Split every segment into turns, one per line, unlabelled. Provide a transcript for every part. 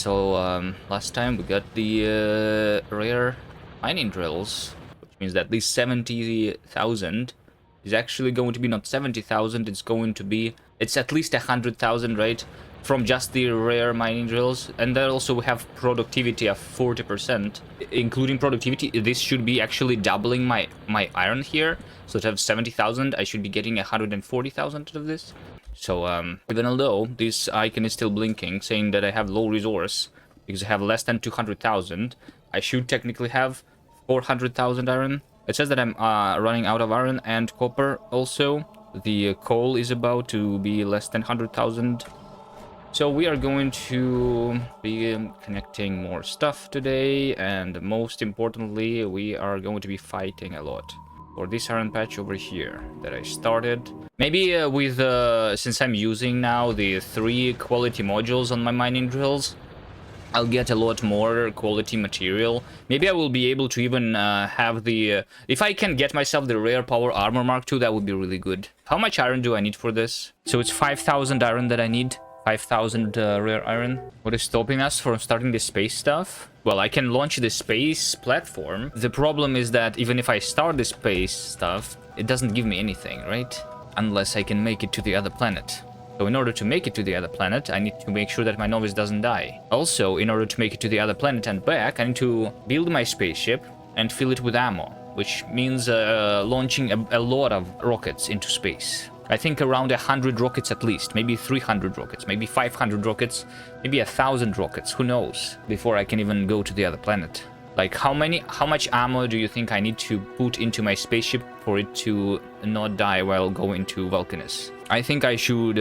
So last time we got the rare mining drills, which means that this 70,000 is actually going to be not 70,000, it's at least 100,000, right? From just the rare mining drills. And then also we have productivity of 40%. Including productivity, this should be actually doubling my iron here. So to have 70,000, I should be getting 140,000 out of this. So even although this icon is still blinking, saying that I have low resource, because I have less than 200,000, I should technically have 400,000 iron. It says that I'm running out of iron and copper also. The coal is about to be less than 100,000. So we are going to be connecting more stuff today, and most importantly, we are going to be fighting a lot. For this iron patch over here that I started. Maybe with, since I'm using now the 3 quality modules on my mining drills, I'll get a lot more quality material. Maybe I will be able to even have the... if I can get myself the rare power armor mark II, that would be really good. How much iron do I need for this? So it's 5,000 iron that I need. 5,000 rare iron. What is stopping us from starting the space stuff? Well, I can launch the space platform. The problem is that even if I start the space stuff, it doesn't give me anything, right? Unless I can make it to the other planet. So in order to make it to the other planet, I need to make sure that my novice doesn't die. Also, in order to make it to the other planet and back, I need to build my spaceship and fill it with ammo, which means launching a lot of rockets into space. I think around 100 rockets at least, maybe 300 rockets, maybe 500 rockets, maybe 1,000 rockets, who knows, before I can even go to the other planet. Like, how much ammo do you think I need to put into my spaceship for it to not die while going to Vulcanus? I think I should,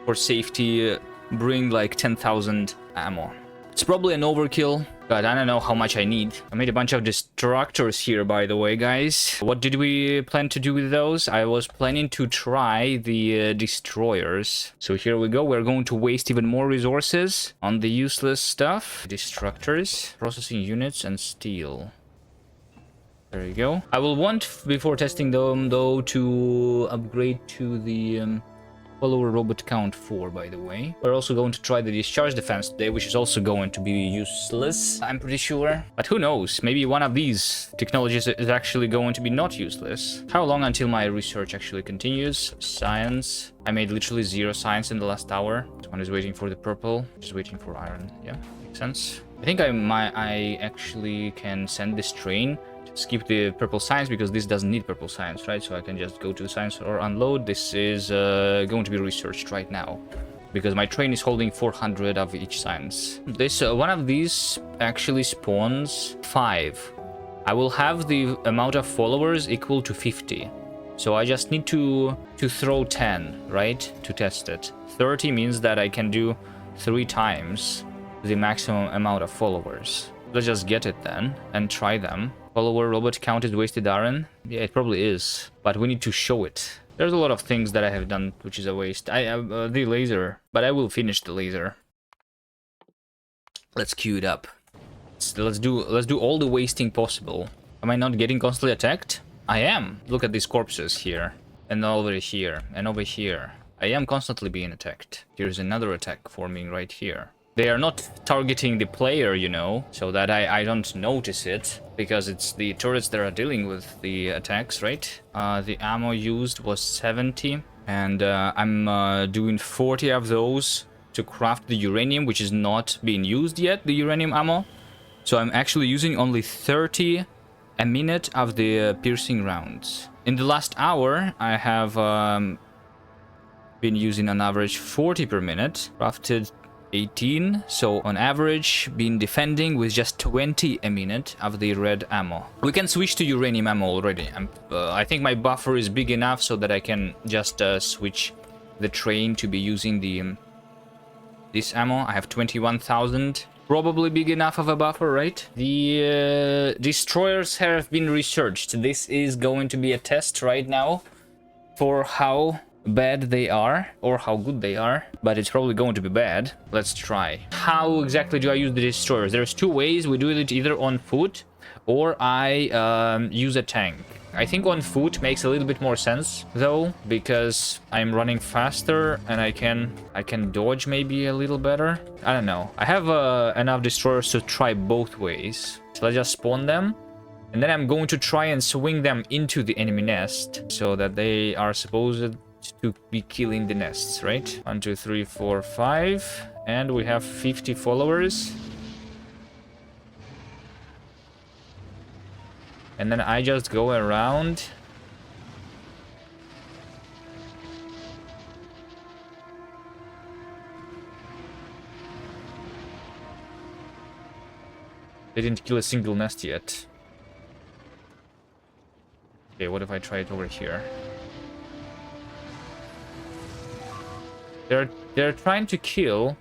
for safety, bring like 10,000 ammo. It's probably an overkill, but I don't know how much I need. I made a bunch of destructors here, by the way, guys. What did we plan to do with those? I was planning to try the destroyers. So here we go. We're going to waste even more resources on the useless stuff. Destructors, processing units, and steel. There you go. I will want, before testing them, though, to upgrade to the... follower robot count 4, by the way. We're also going to try the discharge defense today, which is also going to be useless, I'm pretty sure. But who knows, maybe one of these technologies is actually going to be not useless. How long until my research actually continues? Science. I made literally 0 science in the last hour. This one is waiting for the purple, just waiting for iron. Yeah, makes sense. I think I actually can send this train. Skip the purple science because this doesn't need purple science, right? So I can just go to science or unload. This is going to be researched right now because my train is holding 400 of each science. This one of these actually spawns 5. I will have the amount of followers equal to 50. So I just need to throw 10, right? To test it. 30 means that I can do 3 times the maximum amount of followers. Let's just get it then and try them. Follower robot count is wasted iron? Yeah, it probably is. But we need to show it. There's a lot of things that I have done which is a waste. I have the laser, but I will finish the laser. Let's queue it up. Let's do all the wasting possible. Am I not getting constantly attacked? I am. Look at these corpses here. And over here. And over here. I am constantly being attacked. Here's another attack forming right here. They are not targeting the player, you know, so that I don't notice it, because it's the turrets that are dealing with the attacks, right? The ammo used was 70, and I'm doing 40 of those to craft the uranium, which is not being used yet, the uranium ammo. So I'm actually using only 30 a minute of the piercing rounds. In the last hour, I have been using on average 40 per minute, crafted 18, so on average been defending with just 20 a minute of the red ammo. We can switch to uranium ammo already. I think my buffer is big enough so that I can just switch the train to be using the this ammo. I have 21,000. Probably big enough of a buffer, right? The destroyers have been researched. This is going to be a test right now for how bad they are or how good they are, but it's probably going to be bad. Let's try. How exactly do I use the destroyers? There's 2 ways. We do it either on foot or I use a tank. I think on foot makes a little bit more sense though, because I'm running faster and I can dodge maybe a little better. I don't know. I have enough destroyers to try both ways. So let's just spawn them. And then I'm going to try and swing them into the enemy nest so that they are supposed to be killing the nests, right? 1, 2, 3, 4, 5. And we have 50 followers. And then I just go around. They didn't kill a single nest yet. Okay, what if I try it over here? They're trying to kill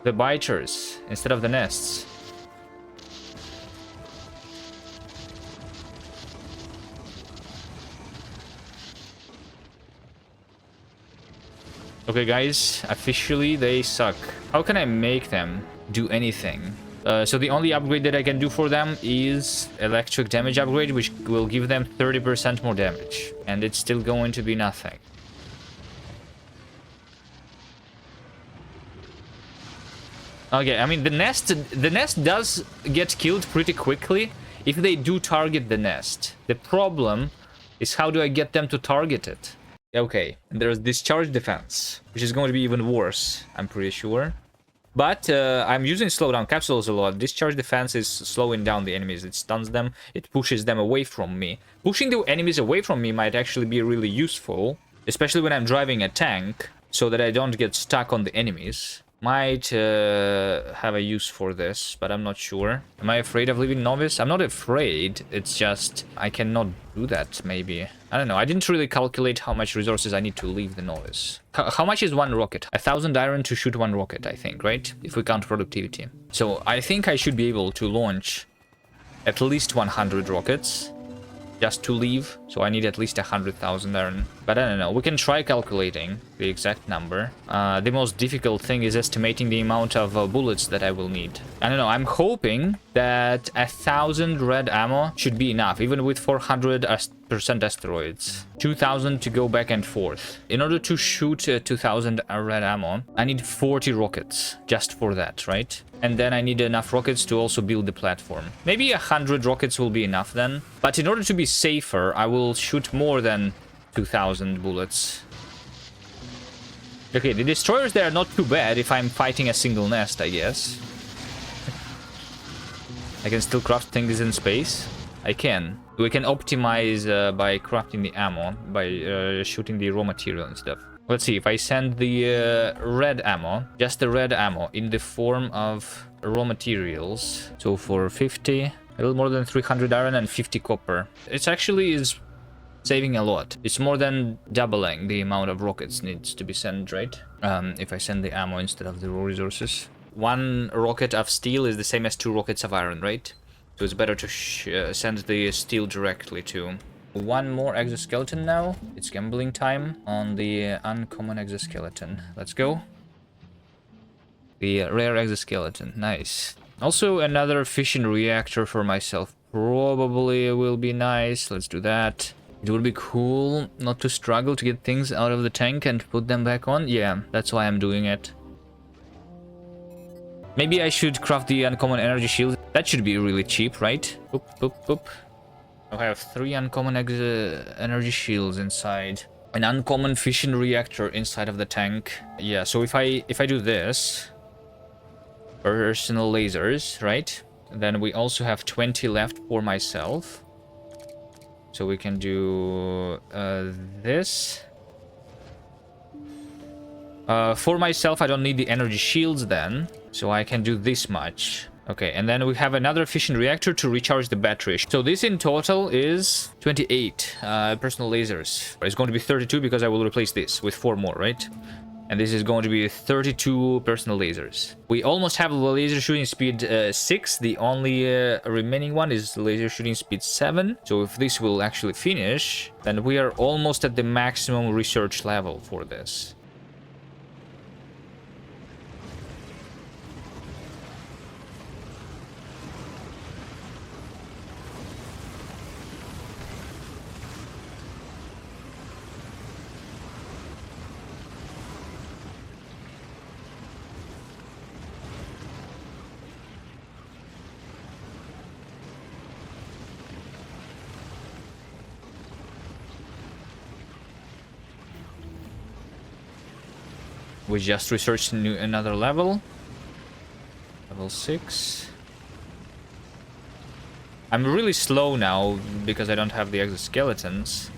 the biters instead of the nests. Okay, guys, officially they suck. How can I make them do anything? So the only upgrade that I can do for them is electric damage upgrade, which will give them 30% more damage. And it's still going to be nothing. Okay, I mean, the nest does get killed pretty quickly if they do target the nest. The problem is, how do I get them to target it? Okay, and there's discharge defense, which is going to be even worse, I'm pretty sure. But I'm using slowdown capsules a lot. Discharge defense is slowing down the enemies. It stuns them. It pushes them away from me. Pushing the enemies away from me might actually be really useful, especially when I'm driving a tank, so that I don't get stuck on the enemies. Might have a use for this, but I'm not sure. Am I afraid of leaving novice? I'm not afraid. It's just I cannot do that, maybe. I don't know. I didn't really calculate how much resources I need to leave the novice. How much is one rocket? 1,000 iron to shoot one rocket, I think, right? If we count productivity. So I think I should be able to launch at least 100 rockets just to leave. So I need at least 100,000 iron. But I don't know. We can try calculating the exact number. The most difficult thing is estimating the amount of bullets that I will need. I don't know. I'm hoping that 1,000 red ammo should be enough, even with 400% asteroids. 2,000 to go back and forth. In order to shoot 2,000 red ammo, I need 40 rockets just for that, right? And then I need enough rockets to also build the platform. Maybe 100 rockets will be enough then. But in order to be safer, I will shoot more than 2,000 bullets. Okay, the destroyers there are not too bad if I'm fighting a single nest, I guess. I can still craft things in space. I can. We can optimize by crafting the ammo, by shooting the raw material and stuff. Let's see, if I send the red ammo, just the red ammo, in the form of raw materials. So for 50, a little more than 300 iron and 50 copper. It actually is saving a lot. It's more than doubling the amount of rockets needs to be sent, right? If I send the ammo instead of the raw resources. 1 rocket of steel is the same as 2 rockets of iron, right? So it's better to send the steel directly to... 1 more exoskeleton now. It's gambling time on the uncommon exoskeleton. Let's go. The rare exoskeleton. Nice. Also another fission reactor for myself. Probably will be nice. Let's do that. It would be cool not to struggle to get things out of the tank and put them back on. Yeah, that's why I'm doing it. Maybe I should craft the uncommon energy shield. That should be really cheap, right? Boop, boop, boop. I have 3 uncommon energy shields inside. An uncommon fission reactor inside of the tank. Yeah, so if I do this, personal lasers, right? Then we also have 20 left for myself. So we can do this. For myself, I don't need the energy shields then. So I can do this much. Okay, and then we have another fission reactor to recharge the battery. So this in total is 28 personal lasers. It's going to be 32 because I will replace this with 4 more, right? And this is going to be 32 personal lasers. We almost have the laser shooting speed 6. The only remaining one is laser shooting speed 7. So if this will actually finish, then we are almost at the maximum research level for this. We just researched another level. Level 6. I'm really slow now because I don't have the exoskeletons.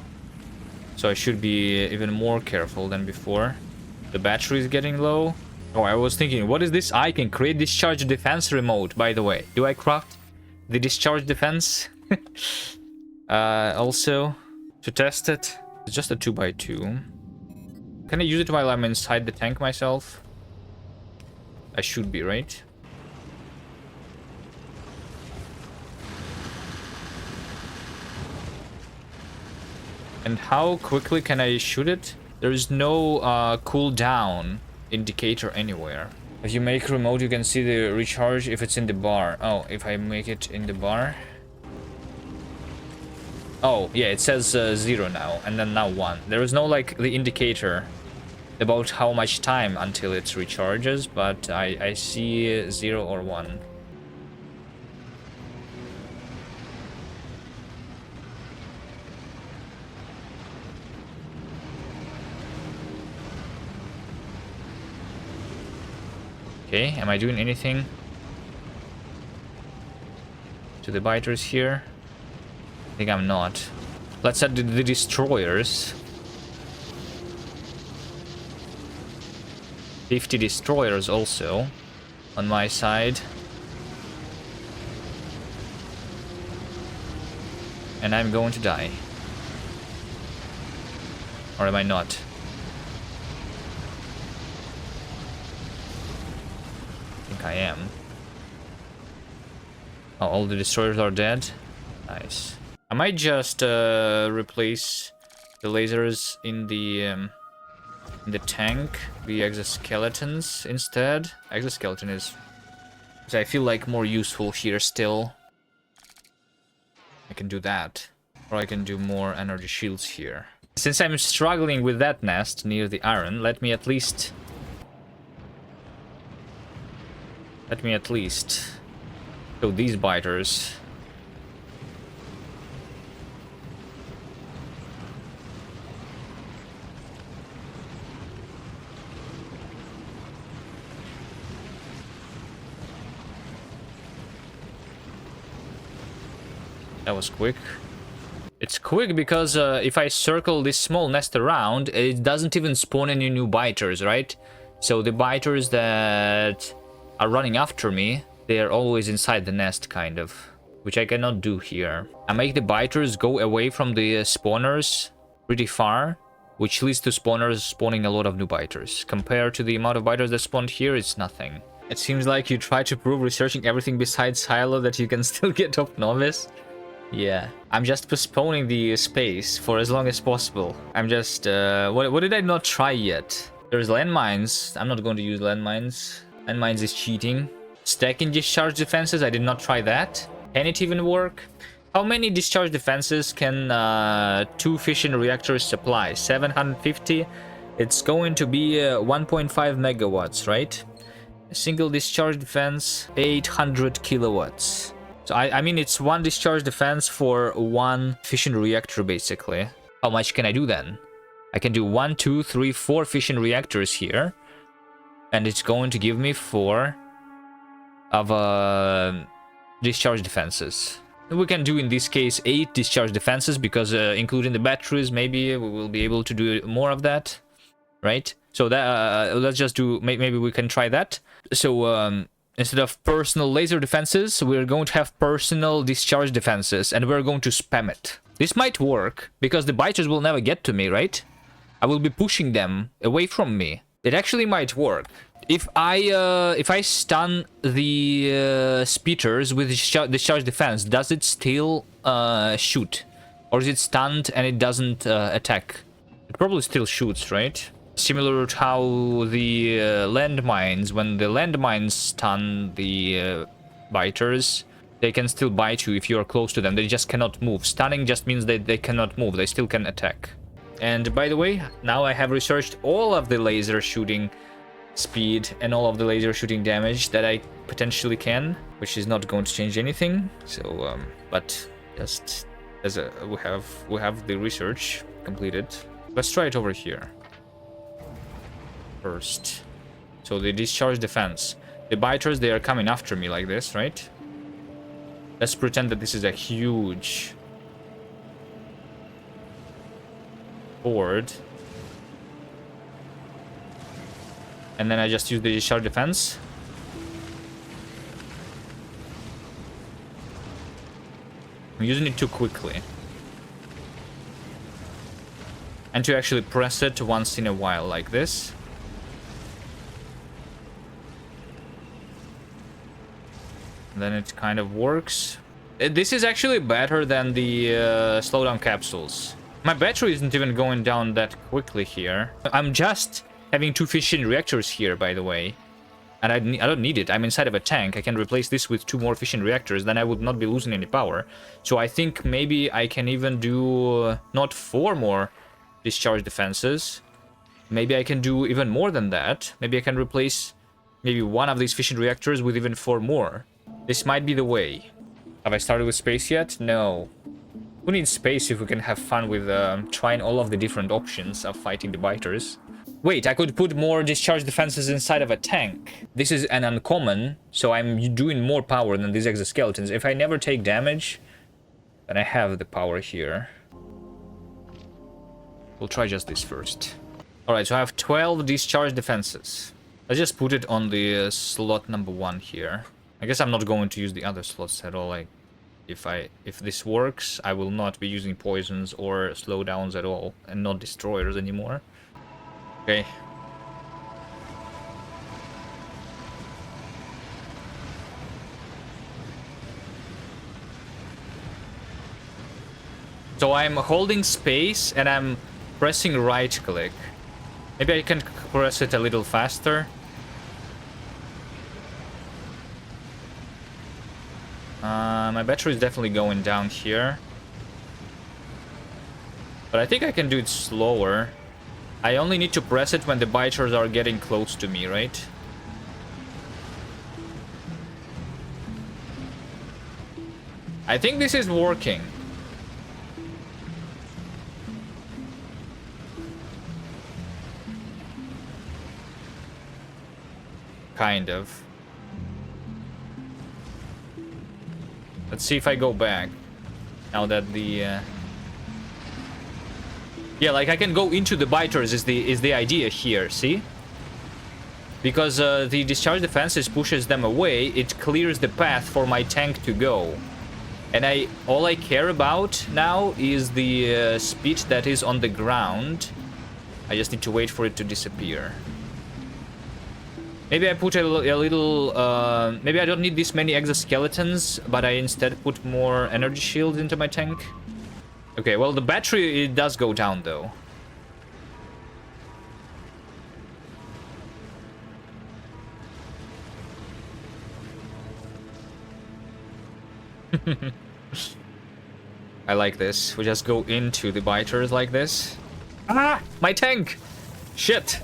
So I should be even more careful than before. The battery is getting low. Oh, I was thinking, what is this? I can create discharge defense remote, by the way. Do I craft the discharge defense? Also, to test it, it's just a 2x2. Can I use it while I'm inside the tank myself? I should be, right? And how quickly can I shoot it? There is no cooldown indicator anywhere. If you make remote, you can see the recharge if it's in the bar. Oh, if I make it in the bar. Oh, yeah, it says 0 now, and then now 1. There is no, like, the indicator about how much time until it recharges, but I see 0 or 1. Okay, am I doing anything to the biters here? I think I'm not. Let's add the destroyers. 50 destroyers also on my side. And I'm going to die. Or am I not? I think I am. Oh, all the destroyers are dead. Nice. I might just replace the lasers in the tank, the exoskeletons instead. Exoskeleton is, I feel like, more useful here still. I can do that, or I can do more energy shields here. Since I'm struggling with that nest near the iron, let me at least show these biters. That was quick. It's quick because if I circle this small nest around, it doesn't even spawn any new biters, right? So the biters that are running after me, they are always inside the nest, kind of. Which I cannot do here. I make the biters go away from the spawners pretty far, which leads to spawners spawning a lot of new biters. Compared to the amount of biters that spawned here, it's nothing. It seems like you try to prove researching everything besides Silo that you can still get off Novice. Yeah, I'm just postponing the space for as long as possible. I'm just, what did I not try yet? There's landmines. I'm not going to use landmines. Landmines is cheating. Stacking discharge defenses, I did not try that. Can it even work? How many discharge defenses can 2 fission reactors supply? 750? It's going to be 1.5 megawatts, right? A single discharge defense, 800 kilowatts. So I mean, it's 1 discharge defense for 1 fission reactor, basically. How much can I do then? I can do 1, 2, 3, 4 fission reactors here. And it's going to give me 4 of discharge defenses. We can do, in this case, 8 discharge defenses, because including the batteries, maybe we will be able to do more of that. Right? So that let's just do, maybe we can try that. So instead of personal laser defenses, we're going to have personal discharge defenses, and we're going to spam it. This might work, because the biters will never get to me, right? I will be pushing them away from me. It actually might work. If I stun the speeders with discharge defense, does it still shoot? Or is it stunned and it doesn't attack? It probably still shoots, right? Similar to how the landmines, when the landmines stun the biters, they can still bite you if you are close to them. They just cannot move. Stunning just means that they cannot move. They still can attack. And by the way, now I have researched all of the laser shooting speed and all of the laser shooting damage that I potentially can, which is not going to change anything. So, but just as we have the research completed. Let's try it over here. first. So the discharge defense. The biters, they are coming after me like this, right? Let's pretend that this is a huge board. And then I just use the discharge defense. I'm using it too quickly. And to actually press it once in a while like this. And then it kind of works. This is actually better than the slowdown capsules. My battery isn't even going down that quickly here. I'm just having 2 fission reactors here, by the way. And I don't need it. I'm inside of a tank. I can replace this with 2 more fission reactors. Then I would not be losing any power. So I think maybe I can even do not 4 more discharge defenses. Maybe I can do even more than that. Maybe I can replace maybe 1 of these fission reactors with even 4 more. This might be the way. Have I started with space yet? No. Who needs space if we can have fun with trying all of the different options of fighting the biters? Wait, I could put more discharge defenses inside of a tank. This is an uncommon, so I'm doing more power than these exoskeletons. If I never take damage, then I have the power here. We'll try just this first. Alright, so I have 12 discharge defenses. Let's just put it on the slot number 1 here. I guess I'm not going to use the other slots at all. Like, if this works, I will not be using poisons or slowdowns at all, and not destroyers anymore. Okay. So I'm holding space and I'm pressing right click. Maybe I can press it a little faster. My battery is definitely going down here. But I think I can do it slower. I only need to press it when the biters are getting close to me, right? I think this is working. Kind of. Let's see if I go back. Now that the... Yeah, like I can go into the biters is the idea here, see? Because the discharge defenses pushes them away, it clears the path for my tank to go. And all I care about now is the speed that is on the ground. I just need to wait for it to disappear. Maybe I put a little... maybe I don't need this many exoskeletons, but I instead put more energy shields into my tank. Okay, well, the battery, it does go down, though. I like this. We just go into the biters like this. Ah! My tank! Shit!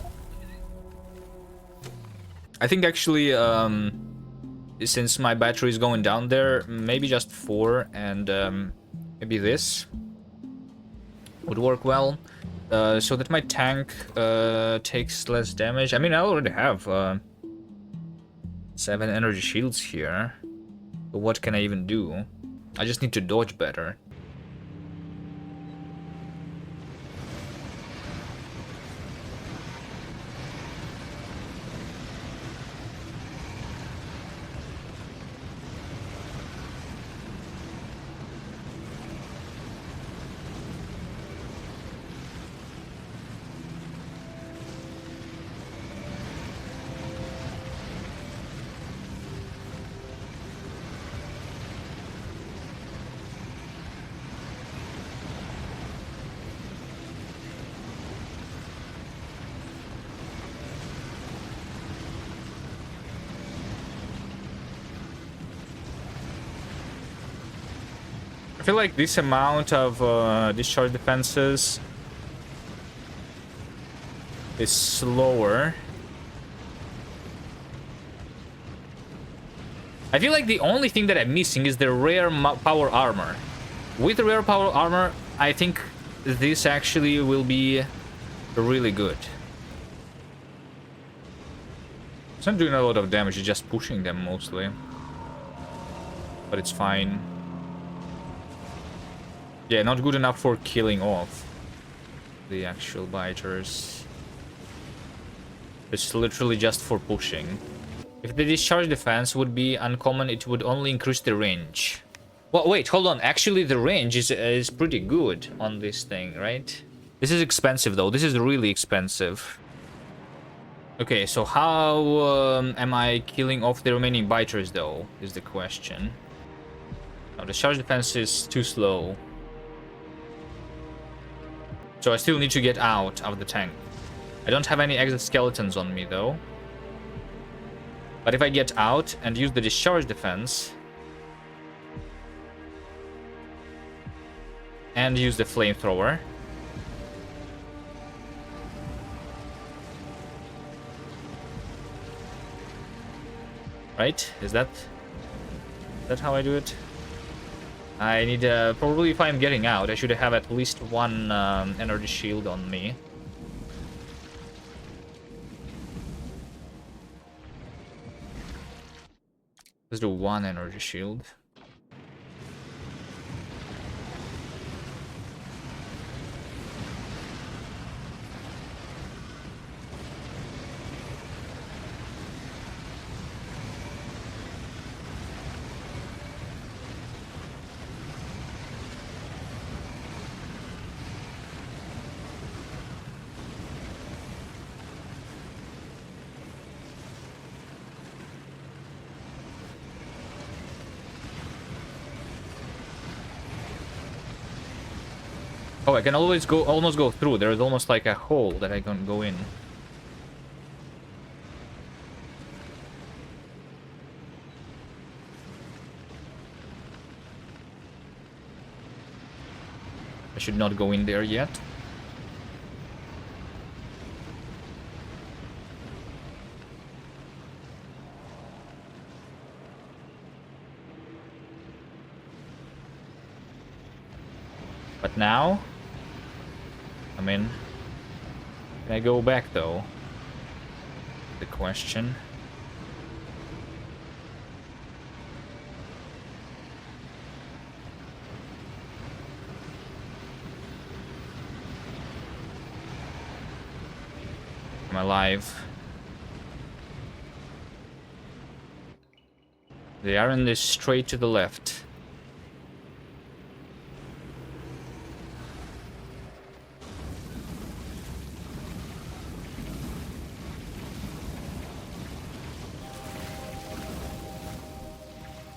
I think actually, since my battery is going down there, maybe just 4 and maybe this would work well, so that my tank takes less damage. I mean, I already have 7 energy shields here, but what can I even do? I just need to dodge better. I feel like this amount of discharge defenses is slower. I feel like the only thing that I'm missing is the rare power armor. With the rare power armor, I think this actually will be really good. It's not doing a lot of damage, it's just pushing them mostly. But it's fine. Yeah, not good enough for killing off the actual biters. It's literally just for pushing. If the discharge defense would be uncommon, it would only increase the range. Well, wait, hold on. Actually, the range is pretty good on this thing, right? This is expensive, though. This is really expensive. Okay, so how am I killing off the remaining biters, though, is the question. Now, the charge defense is too slow. So I still need to get out of the tank. I don't have any exoskeletons on me, though. But if I get out and use the discharge defense... and use the flamethrower... right? Is that how I do it? I need probably if I'm getting out, I should have at least one energy shield on me. Let's do one energy shield. Oh, I can always almost go through. There is almost like a hole that I can go in. I should not go in there yet. But now... I mean, can I go back though? The question. I'm alive. The iron is straight to the left.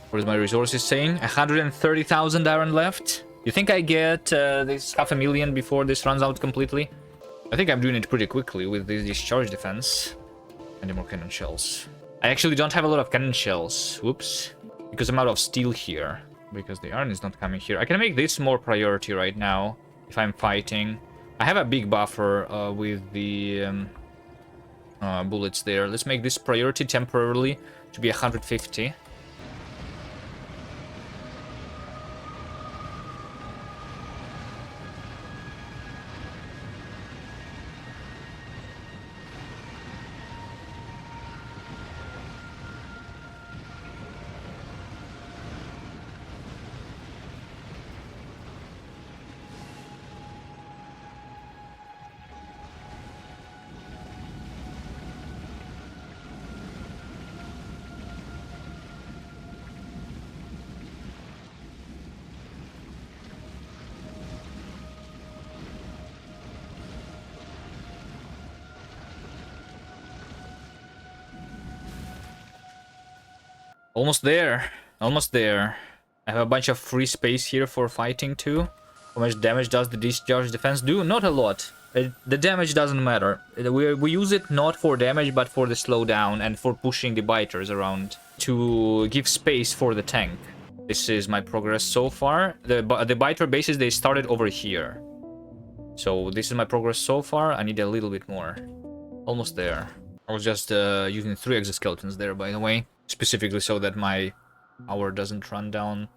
What is my resources saying? 130,000 iron left. You think I get this 500,000 before this runs out completely? I think I'm doing it pretty quickly with this discharge defense. And more cannon shells. I actually don't have a lot of cannon shells. Whoops. Because I'm out of steel here. Because the iron is not coming here. I can make this more priority right now. If I'm fighting. I have a big buffer with the bullets there. Let's make this priority temporarily to be 150. Almost there. Almost there. I have a bunch of free space here for fighting too. How much damage does the discharge defense do? Not a lot. The damage doesn't matter. We use it not for damage, but for the slowdown and for pushing the biters around to give space for the tank. This is my progress so far. The biter bases, they started over here. So this is my progress so far. I need a little bit more. Almost there. I was just using 3 exoskeletons there, by the way. Specifically so that my power doesn't run down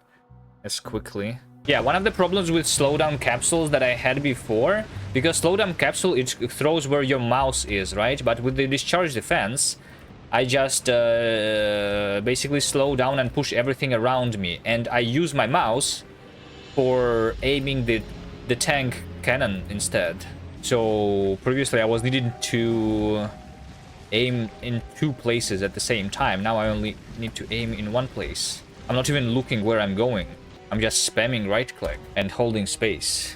as quickly. Yeah, one of the problems with slowdown capsules that I had before, because slowdown capsule, it throws where your mouse is, right? But with the discharge defense, I just basically slow down and push everything around me, and I use my mouse for aiming the tank cannon instead. So previously I was needing to aim in 2 places at the same time. Now I only need to aim in 1 place. I'm not even looking where I'm going. I'm just spamming right click and holding space.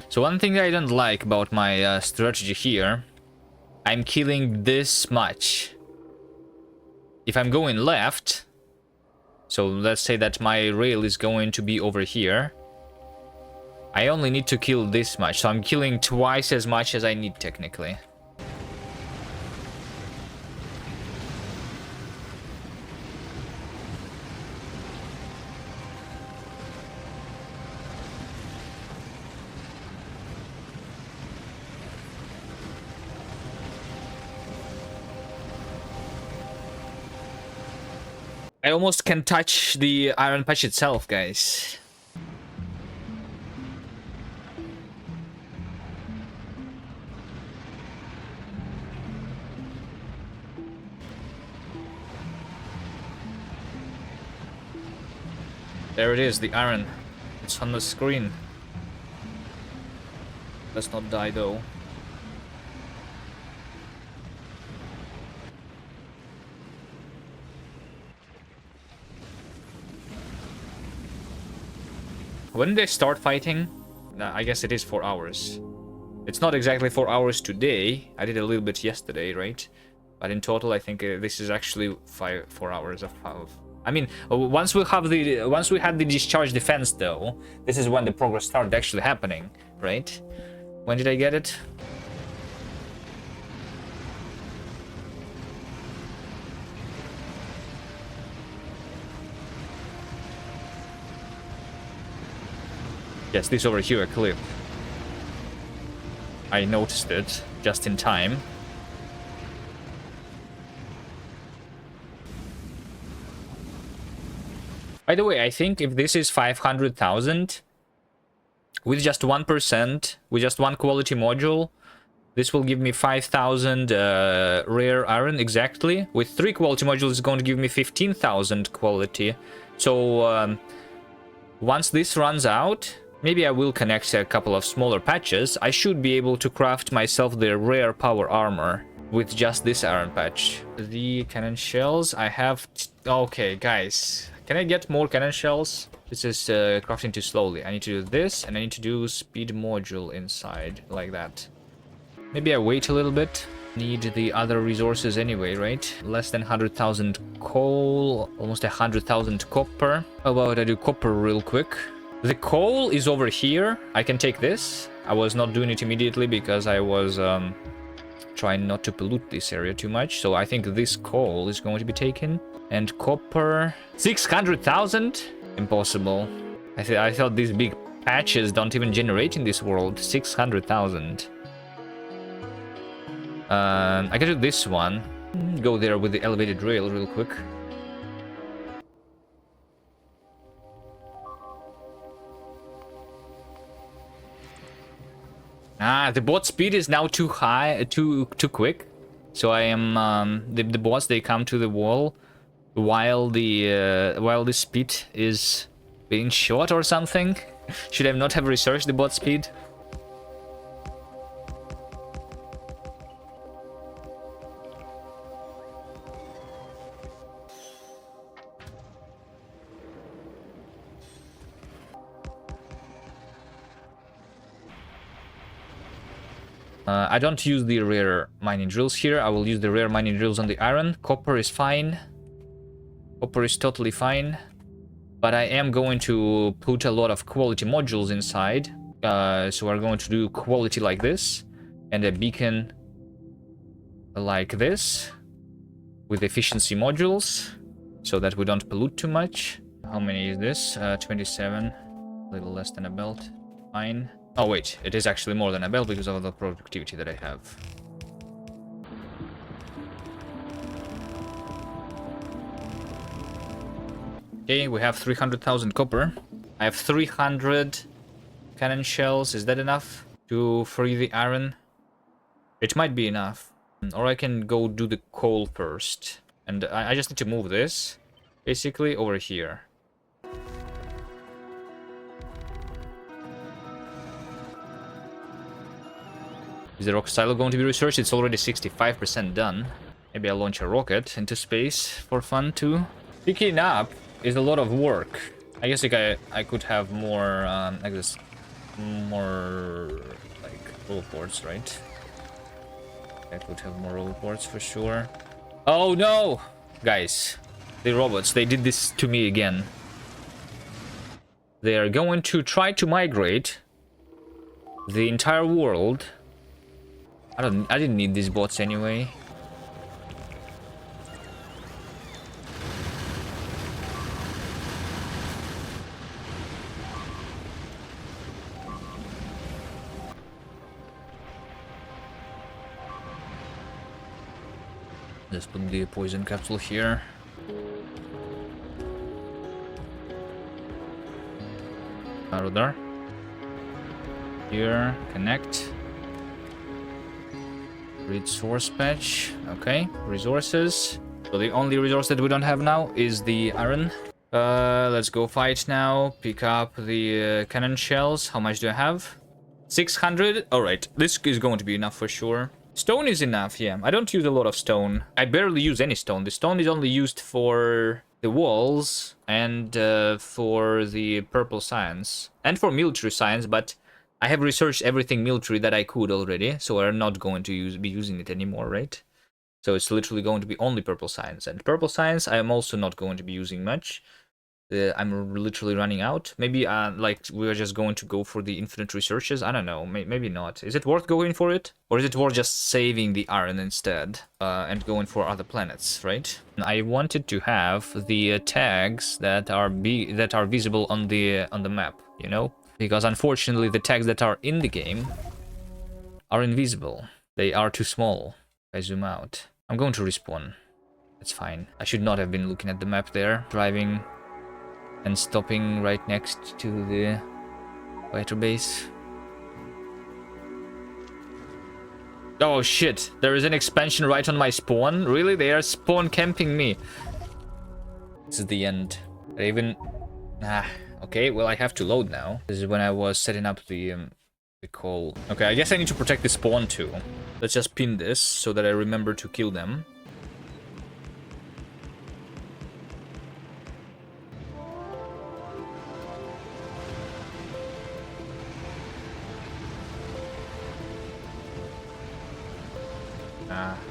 So one thing I don't like about my strategy here, I'm killing this much. If I'm going left, so let's say that my rail is going to be over here, I only need to kill this much, so I'm killing twice as much as I need technically. I almost can touch the iron patch itself, guys. There it is, the iron. It's on the screen. Let's not die though. When did they start fighting? I guess it is 4 hours. It's not exactly 4 hours today. I did a little bit yesterday, right? But in total, I think this is actually 4 hours of. I mean, once we had the discharge defense, though, this is when the progress started actually happening, right? When did I get it? Yes, this over here, a clip. I noticed it just in time. By the way, I think if this is 500,000, with just 1%, with just 1 quality module, this will give me 5,000 rare iron exactly. With 3 quality modules, it's going to give me 15,000 quality. So once this runs out, maybe I will connect a couple of smaller patches. I should be able to craft myself the rare power armor with just this iron patch. The cannon shells I have... Okay, guys. Can I get more cannon shells? This is crafting too slowly. I need to do this, and I need to do speed module inside, like that. Maybe I wait a little bit. Need the other resources anyway, right? Less than 100,000 coal, almost 100,000 copper. How about I do copper real quick? The coal is over here. I can take this. I was not doing it immediately because I was trying not to pollute this area too much. So I think this coal is going to be taken. And copper... 600,000? Impossible. I thought these big patches don't even generate in this world. 600,000. I can do this one. Go there with the elevated rail real quick. Ah, the bot speed is now too high, too quick. So I am the bots, they come to the wall while the speed is being shot or something. Should I not have researched the bot speed? I don't use the rare mining drills here. I will use the rare mining drills on the iron. Copper is fine. Copper is totally fine. But I am going to put a lot of quality modules inside. So we're going to do quality like this. And a beacon like this. With efficiency modules. So that we don't pollute too much. How many is this? 27. A little less than a belt. Fine. Oh wait, it is actually more than a belt because of the productivity that I have. Okay, we have 300,000 copper. I have 300 cannon shells. Is that enough to free the iron? It might be enough. Or I can go do the coal first. And I just need to move this, basically, over here. Is the rocket silo going to be researched? It's already 65% done. Maybe I'll launch a rocket into space for fun, too. Picking up is a lot of work. I guess like I could have more, I guess, more, like, roll ports, right? I could have more roll ports for sure. Oh no! Guys, the robots, they did this to me again. They are going to try to migrate the entire world. I didn't need these bots anyway. Just put the poison capsule here. Radar. Here, connect. Read source patch. Okay, resources. So the only resource that we don't have now is the iron. Let's go fight now. Pick up the cannon shells. How much do I have? 600. All right, this is going to be enough for sure. Stone is enough, yeah. I don't use a lot of stone. I barely use any stone. The stone is only used for the walls and for the purple science and for military science, but I have researched everything military that I could already, so I'm not going to be using it anymore, right? So it's literally going to be only purple science, and purple science I am also not going to be using much. I'm literally running out. Maybe like we're just going to go for the infinite researches. I don't know. Maybe not. Is it worth going for it, or is it worth just saving the iron instead and going for other planets? Right. I wanted to have the tags that are visible on the map. You know, because unfortunately the tags that are in the game are invisible. They are too small. I zoom out. I'm going to respawn. It's fine. I should not have been looking at the map there, driving and stopping right next to the fighter base. Oh shit, there is an expansion right on my spawn? Really? They are spawn camping me. This is the end. I even... okay, well I have to load now. This is when I was setting up the call. Okay, I guess I need to protect the spawn too. Let's just pin this so that I remember to kill them.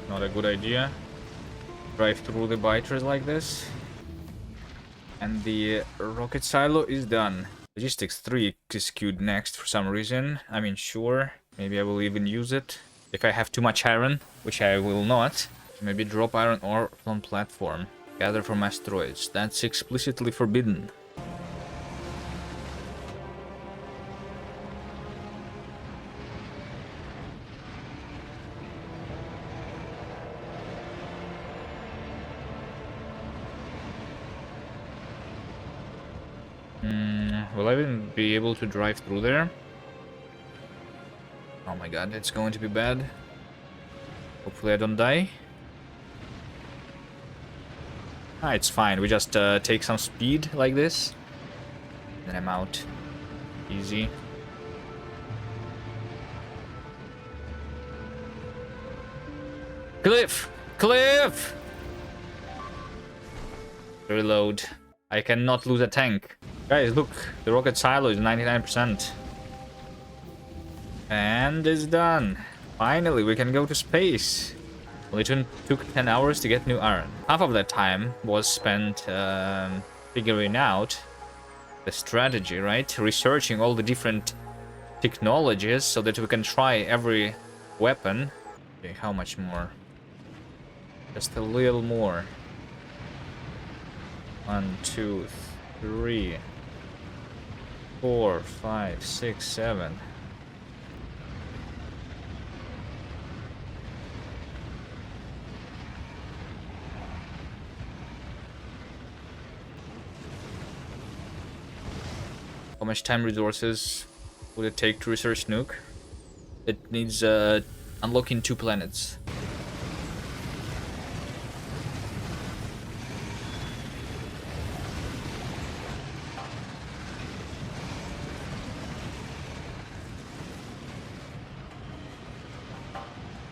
Not a good idea. Drive through the biters like this. And the rocket silo is done. Logistics 3 is queued next for some reason. I mean, sure. Maybe I will even use it. If I have too much iron, which I will not. Maybe drop iron ore on platform. Gather from asteroids. That's explicitly forbidden. Will I even be able to drive through there? Oh my god, it's going to be bad. Hopefully I don't die. It's fine. We just take some speed like this. Then I'm out. Easy. Cliff! Cliff! Reload. I cannot lose a tank. Guys, look, the rocket silo is 99%. And it's done. Finally, we can go to space. Only took 10 hours to get new iron. Half of that time was spent figuring out the strategy, right? Researching all the different technologies so that we can try every weapon. Okay, how much more? Just a little more. 1, 2, 3, 4, 5, 6, 7. much time resources would it take to research nuke? It needs unlocking 2 planets.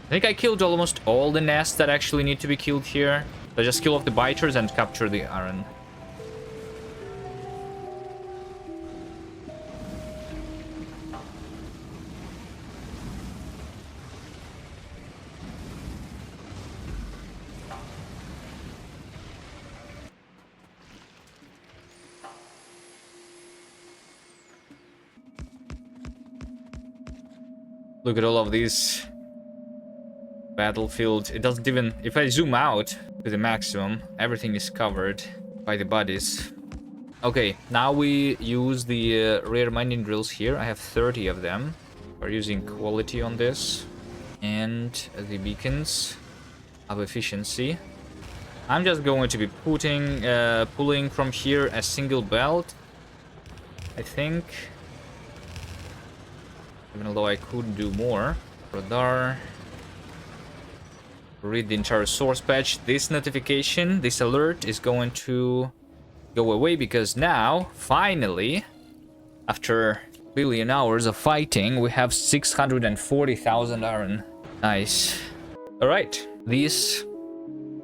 I think I killed almost all the nests that actually need to be killed here. So just kill off the biters and capture the iron. Look at all of these battlefield. It doesn't even, if I zoom out to the maximum, everything is covered by the bodies. Okay, now we use the rare mining drills here. I have 30 of them. We're using quality on this. And the beacons of efficiency. I'm just going to be pulling from here a single belt, I think. Even though I could do more. Radar. Read the entire source patch. This notification, this alert is going to go away because now, finally, after a billion hours of fighting, we have 640,000 iron. Nice. Alright, this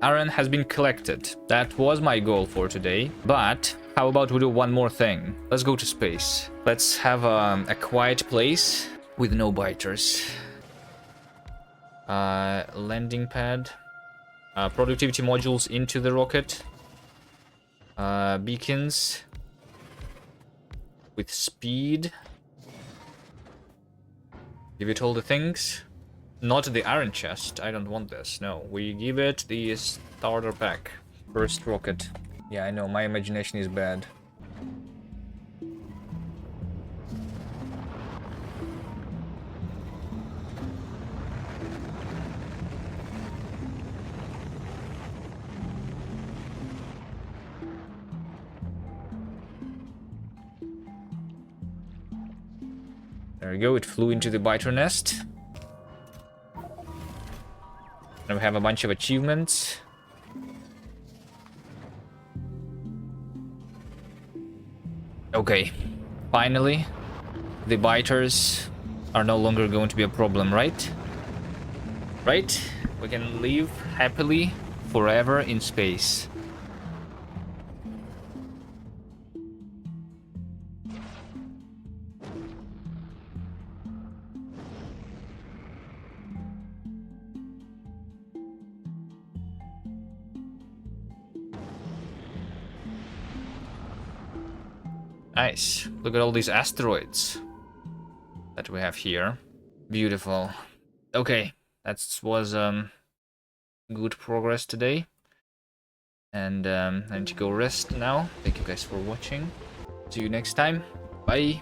iron has been collected. That was my goal for today. But how about we do one more thing? Let's go to space. Let's have a quiet place with no biters. Landing pad. Productivity modules into the rocket. Beacons. With speed. Give it all the things. Not the iron chest. I don't want this. No, we give it the starter pack. First rocket. Yeah, I know, my imagination is bad. There we go, it flew into the biter nest. Now we have a bunch of achievements. Okay, finally, the biters are no longer going to be a problem, right? Right? We can live happily forever in space. Nice. Look at all these asteroids that we have here. Beautiful. Okay, that was good progress today. And I need to go rest now. Thank you guys for watching. See you next time. Bye.